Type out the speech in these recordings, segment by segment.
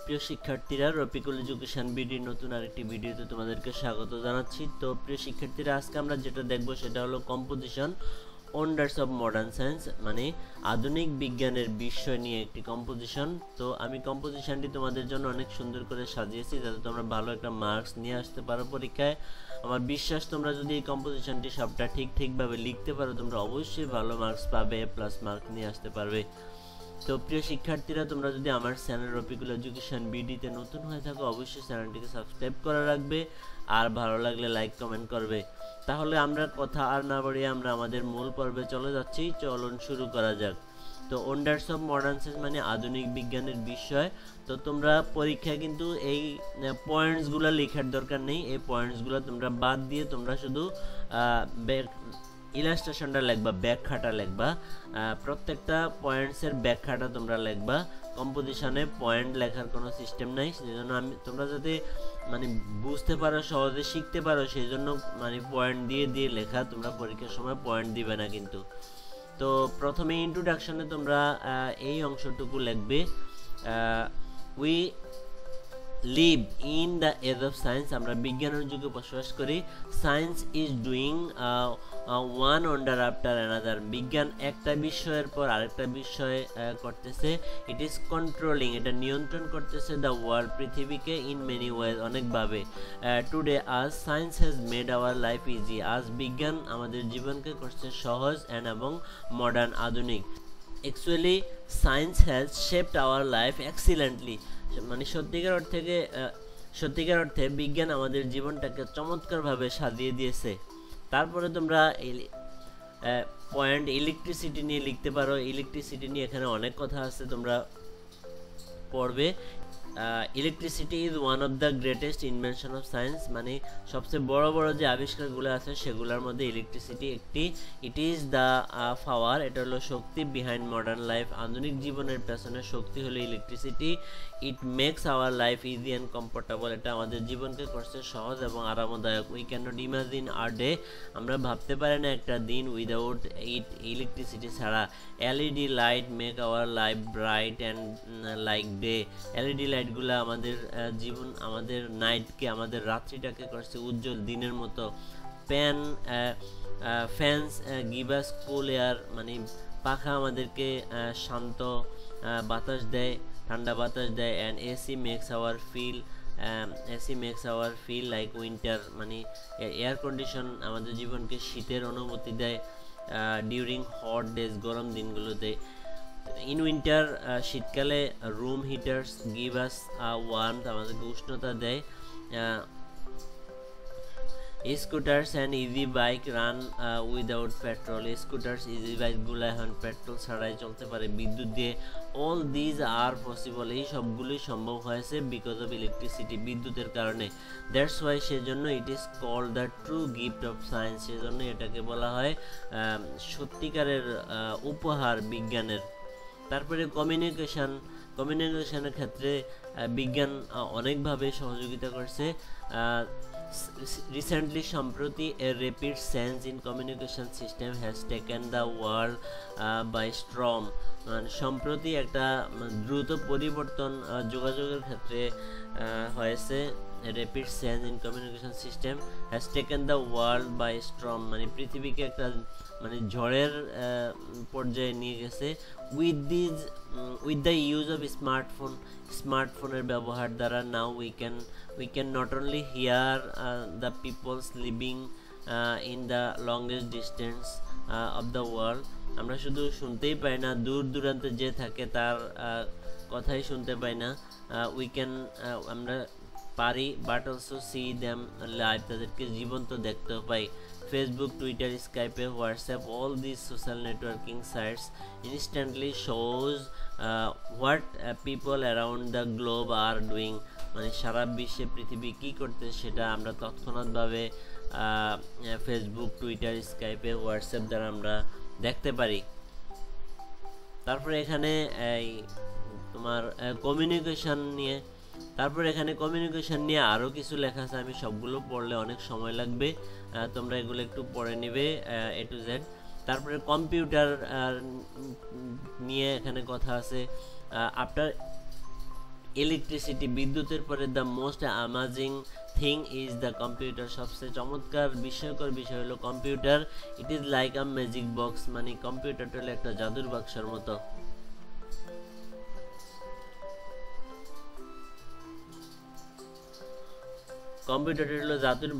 প্রিয় শিক্ষার্থীরা, রফিকুল এডুকেশন বিডির নতুন আরেকটি ভিডিওতে তোমাদেরকে স্বাগত জানাচ্ছি। তো প্রিয় শিক্ষার্থীরা, আজকে আমরা যেটা দেখব সেটা হলো composition wonders of modern science, মানে আধুনিক বিজ্ঞানের বিষয় নিয়ে একটি কম্পোজিশন। তো আমি কম্পোজিশনটি তোমাদের জন্য অনেক সুন্দর করে সাজিয়েছি যাতে তোমরা ভালো একটা মার্কস নিয়ে আসতে পারো পরীক্ষায়। আমার বিশ্বাস তোমরা যদি এই কম্পোজিশনটি সবটা ঠিকভাবে লিখতে পারো তোমরা অবশ্যই ভালো মার্কস পাবে, প্লাস মার্ক নিয়ে আসতে পারবে। তো প্রিয় শিক্ষার্থীরা, তোমরা যদি আমার চ্যানেল রফিকুল এডুকেশন বিডিতে নতুন হয়ে থাকো অবশ্যই চ্যানেলটিকে সাবস্ক্রাইব করে রাখবে, আর ভালো লাগলে লাইক কমেন্ট করবে। তাহলে আমরা কথা আর না বাড়িয়ে আমরা আমাদের মূল পর্বে চলে যাচ্ছি। চলুন শুরু করা যাক। তো ওয়ান্ডার্স অফ মডার্ন সায়েন্স মানে আধুনিক বিজ্ঞানের বিষয়। তো তোমরা পরীক্ষায় কিন্তু এই পয়েন্টসগুলো লেখার দরকার নেই, এই পয়েন্টসগুলো তোমরা বাদ দিয়ে তোমরা শুধু ইলাস্ট্রেশনটা লিখবা, ব্যাখ্যাটা লিখবা, প্রত্যেকটা পয়েন্টসের ব্যাখ্যাটা তোমরা লিখবা। কম্পোজিশনে পয়েন্ট লেখার কোনো সিস্টেম নাই, সেজন্য তোমরা যাতে মানে বুঝতে পারো, সহজে শিখতে পারো, সেই জন্য মানে পয়েন্ট দিয়ে লেখা। তোমরা পরীক্ষার সময় পয়েন্ট দিবে না কিন্তু। তো প্রথমে ইন্ট্রোডাকশনে তোমরা এই অংশটুকু লিখবে, we live in the age of science, আমরা বিজ্ঞানের যুগে বসবাস করি। Science is doing one wonder after another, বিজ্ঞান একটা বিষয়ের পর আরেকটা বিষয় করতেছে। ইট ইজ কন্ট্রোলিং, এটা নিয়ন্ত্রণ করতেছে দ্য ওয়ার্ল্ড, পৃথিবীকে, ইন মেনি ওয়েজ, অনেকভাবে। টুডে আজ science has made our life easy, আজ বিজ্ঞান আমাদের জীবনকে করছে সহজ এবং মডার্ন, আধুনিক। Actually science has shaped our life excellently, মানে সত্যিকার অর্থে বিজ্ঞান আমাদের জীবনটাকে চমৎকারভাবে সাজিয়ে দিয়েছে। তারপরে তোমরা পয়েন্ট ইলেকট্রিসিটি নিয়ে লিখতে পারো। ইলেকট্রিসিটি নিয়ে এখানে অনেক কথা আছে, তোমরা পড়বে। Electricity is one of the greatest invention of science, মানে সবচেয়ে বড় যে আবিষ্কারগুলো আছে সেগুলোর মধ্যে ইলেকট্রিসিটি একটি। ইট ইজ দ্য পাওয়ার, এটা হলো শক্তি, বিহাইন্ড মডার্ন লাইফ, আধুনিক জীবনের পেছনে শক্তি হলো electricity. It makes our life easy and comfortable, এটা আমাদের জীবনকে করছে সহজ এবং আরামদায়ক। We can not imagine our day, আমরা ভাবতে পারি না একটা দিন উইদাউট ইট, ইলেকট্রিসিটি ছাড়া। LED light make our life bright and like day, LED লাইটগুলো আমাদের জীবন, আমাদের নাইটকে, আমাদের রাত্রিটাকে করছে উজ্জ্বল দিনের মতো। Fans give us cool air, মানে পাখা আমাদেরকে শান্ত বাতাস দেয়, ঠান্ডা বাতাস দেয়। And AC makes our feel like winter, মানে এয়ার কন্ডিশন আমাদের জীবনকে শীতের অনুভূতি দেয় ডিউরিং হট ডেজ, গরম দিনগুলোতে। ইন উইন্টার, শীতকালে room heaters give us warmth, আমাদেরকে উষ্ণতা দেয়। Scooters and easy bike run without petrol, scooters easy বাইকগুলো এখন পেট্রোল ছাড়াই চলতে পারে, বিদ্যুৎ দিয়ে। অল দিজ আর পসিবল, এই সবগুলোই সম্ভব হয়েছে বিকজ অফ ইলেকট্রিসিটি, বিদ্যুতের কারণে। দ্যাটস ওয়াই, সেজন্য it is called the true gift of science, সেজন্য এটাকে বলা হয় সত্যিকারের উপহার বিজ্ঞানের। তারপরে কমিউনিকেশনের ক্ষেত্রে বিজ্ঞান অনেকভাবে সহযোগিতা করছে। রিসেন্টলি, সম্প্রতি, a rapid change in communication system has taken the world by storm, মানে সম্প্রতি একটা দ্রুত পরিবর্তন যোগাযোগের ক্ষেত্রে হয়েছে। Rapid change in communication system has taken the world by storm, মানে পৃথিবীকে একটা মানে ঝড়ের পর্যায়ে নিয়ে গেছে। উইথ দ্য ইউজ অফ স্মার্টফোনের ব্যবহার দ্বারা নাও we can not only hear the peoples living in the longest distance of the world, আমরা শুধু শুনতেই পাই না, দূর দূরান্তে যে থাকে তার কথাই শুনতে পাই না। আমরা পারি, but also see them live, তাদেরকে জীবন্ত দেখতেও পাই। Facebook, Twitter, Skype, WhatsApp, all this social networking sites instantly shows what people around the globe are doing, মানে সারা বিশ্বে পৃথিবী কী করতে সেটা আমরা তৎক্ষণাৎভাবে ফেসবুক, টুইটার, স্কাইপে, হোয়াটসঅ্যাপ দ্বারা আমরা দেখতে পারি। তারপরে এখানে এই তোমার কমিউনিকেশন নিয়ে আরও কিছু লেখা আছে, আমি সবগুলো পড়লে অনেক সময় লাগবে, তোমরা এগুলো একটু পড়ে নিবে এ টু জেড। তারপরে কম্পিউটার নিয়ে এখানে কথা আছে। আফটার ইলেকট্রিসিটি, বিদ্যুতের পরে the most amazing thing is the computer, সবচেয়ে চমৎকার বিস্ময়কর বিষয় হলো computer. It is like a magic box, মানে কম্পিউটারটা হলো একটা জাদুর বাক্সের মতো। কম্পিউটার হলো জাদুর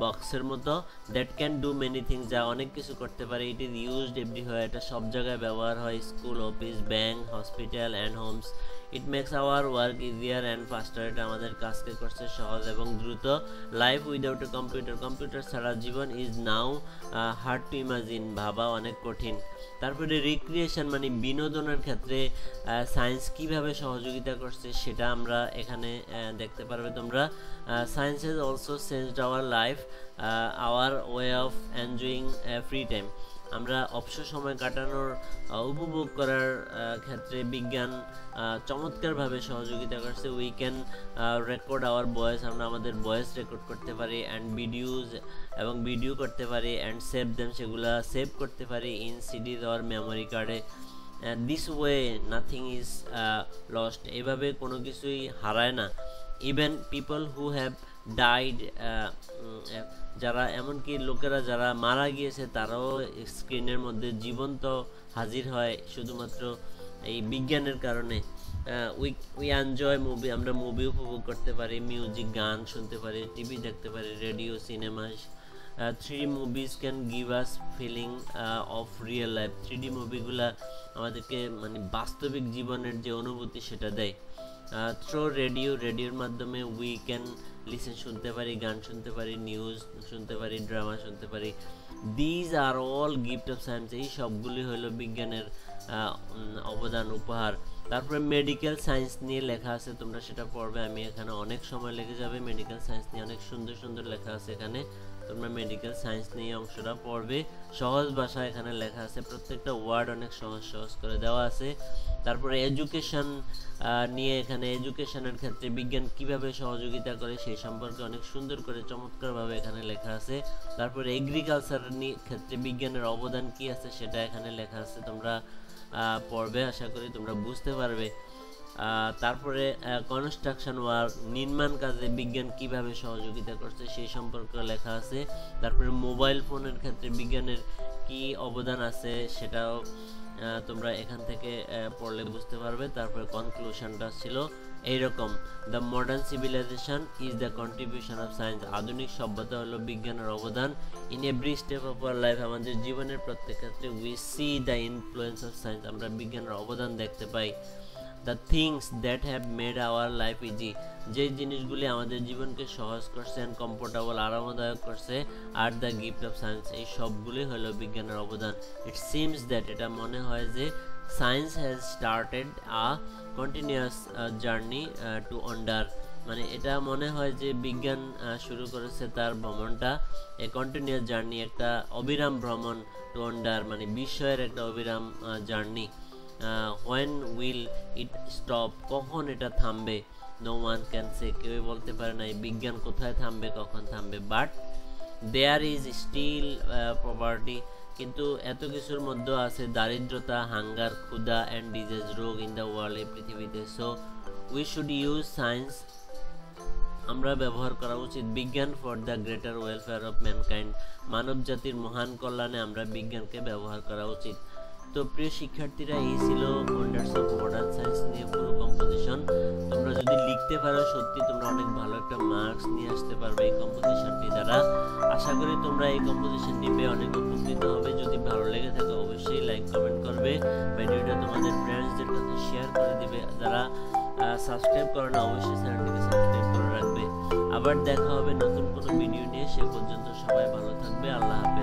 বক্সের মতো, that can do many things, যা অনেক কিছু করতে পারে। ইট ইজ ইউজড এভরিওয়্যার, এটা সব জায়গায় ব্যবহার হয়, school, office, bank, hospital and homes. It makes our work easier and faster, এটা আমাদের কাজকে করছে সহজ এবং দ্রুত। Life without a computer, computer ছাড়া জীবন is now hard to imagine, ভাবা অনেক কঠিন। তারপরে রিক্রিয়েশন মানে বিনোদনের ক্ষেত্রে সায়েন্স কিভাবে সহযোগিতা করছে সেটা আমরা এখানে দেখতে পারবে তোমরা। Science has also changed our life, hour way of enjoying free time, আমরা অবসর সময় কাটানোর উপভোগ করার ক্ষেত্রে বিজ্ঞান চমৎকারভাবে সহযোগিতা করছে। We can record hour voice, আমরা আমাদের ভয়েস রেকর্ড করতে পারি, অ্যান্ড ভিডিওজ এবং ভিডিও করতে পারি, অ্যান্ড সেভ দেম, সেগুলা সেভ করতে পারি ইন সিডিজ অর মেমোরি কার্ডে। This way nothing is lost, এভাবে কোনো কিছুই হারায় না। Even people who have died, যারা এমনকি লোকেরা যারা মারা গিয়েছে তারাও স্ক্রিনের মধ্যে জীবন্ত হাজির হয় শুধুমাত্র এই বিজ্ঞানের কারণে। উই এনজয় মুভি, আমরা মুভি উপভোগ করতে পারি, মিউজিক, গান শুনতে পারি, টিভি দেখতে পারি, radio, cinema. 3D movies can give us feeling of real life, 3D মুভিগুলা আমাদেরকে মানে বাস্তবিক জীবনের যে অনুভূতি সেটা দেয়। থ্রো রেডিওর মাধ্যমে উই ক্যান লিসেন, শুনতে পারি, গান শুনতে পারি, নিউজ শুনতে পারি, ড্রামা শুনতে পারি। These are all gift of science, এই সবগুলি হলো বিজ্ঞানের অবদান, উপহার। তারপরে মেডিকেল সায়েন্স নিয়ে লেখা আছে, তোমরা সেটা পড়বে, আমি এখানে অনেক সময় লেগে যাবে। মেডিকেল সায়েন্স নিয়ে অনেক সুন্দর সুন্দর লেখা আছে এখানে, তোমরা মেডিকেল সায়েন্স নিয়ে অংশটা পড়বে। সহজ ভাষা এখানে লেখা আছে, প্রত্যেকটা ওয়ার্ড অনেক সহজ সহজ করে দেওয়া আছে। তারপরে এডুকেশন নিয়ে এখানে এডুকেশনের ক্ষেত্রে বিজ্ঞান কিভাবে সহযোগিতা করে সেই সম্পর্কে অনেক সুন্দর করে চমৎকারভাবে এখানে লেখা আছে। তারপরে এগ্রিকালচার ক্ষেত্রে বিজ্ঞানের অবদান কি আছে সেটা এখানে লেখা আছে, তোমরা পড়বে, আশা করি তোমরা বুঝতে পারবে। তারপরে কনস্ট্রাকশন ওয়ার্ক, নির্মাণ কাজে বিজ্ঞান কিভাবে সহযোগিতা করছে সেই সম্পর্কে লেখা আছে। তারপরে মোবাইল ফোনের ক্ষেত্রে বিজ্ঞানের কি অবদান আছে সেটাও তোমরা এখান থেকে পড়লে বুঝতে পারবে। তারপরে কনক্লুশনটা ছিল এইরকম, the modern civilization is the contribution of science, আধুনিক সভ্যতা হলো বিজ্ঞানের অবদান। In every step of our life, আমাদের জীবনের প্রত্যেক ক্ষেত্রে we see the influence of science, আমরা বিজ্ঞানের অবদান দেখতে পাই। The things that have made our life easy, যে জিনিসগুলি আমাদের জীবনকে সহজ করছে অ্যান্ড কমফোর্টেবল, আরামদায়ক করছে, are the gift of science, এই সবগুলি হলো বিজ্ঞানের অবদান। ইট সিমস দ্যাট, এটা মনে হয় যে science has started a continuous journey to wonder, মানে এটা মনে হয় যে বিজ্ঞান শুরু করেছে তার ভ্রমণটা, এ কন্টিনিউয়াস জার্নি, একটা অবিরাম ভ্রমণ, টু ওয়ান্ডার মানে বিস্ময়ের একটা অবিরাম journey. When will it stop, কখন এটা থামবে, নো ওয়ান ক্যান সে, কেউ বলতে পারে না এই বিজ্ঞান কোথায় থামবে, কখন থামবে। But there is still poverty, কিন্তু এত কিছুর মধ্যে আছে দারিদ্রতা, হাঙ্গার, ক্ষুধা অ্যান্ড ডিজিজ, রোগ ইন দ্য ওয়ার্ল্ড, এই পৃথিবীতে। So we should use science, আমরা ব্যবহার করা উচিত বিজ্ঞান for the greater welfare of mankind, মানব জাতির মহান কল্যাণে আমরা বিজ্ঞানকে ব্যবহার করা উচিত। তো প্রিয় শিক্ষার্থীরা, এই ছিল ওয়ান্ডার্স অফ মডার্ন সায়েন্স নিয়ে পুরো কম্পোজিশন। তোমরা যদি লিখতে পারো সত্যি তোমরা অনেক ভালো একটা মার্কস নিয়ে আসতে পারবে এই কম্পোজিশনটি দ্বারা। আশা করি তোমরা এই কম্পোজিশনটি পেয়ে অনেক উপকৃত হবে। যদি ভালো লেগে থাকে অবশ্যই লাইক কমেন্ট করবে, ভিডিওটা তোমাদের ফ্রেন্ডসদের কাছে শেয়ার করে দিবে। যারা সাবস্ক্রাইব করে না অবশ্যই চ্যানেলটিকে সাবস্ক্রাইব করে রাখবে। আবার দেখা হবে নতুন কোনো ভিডিও নিয়ে, সে পর্যন্ত সবাই ভালো থাকবে। আল্লাহ হাফেজ।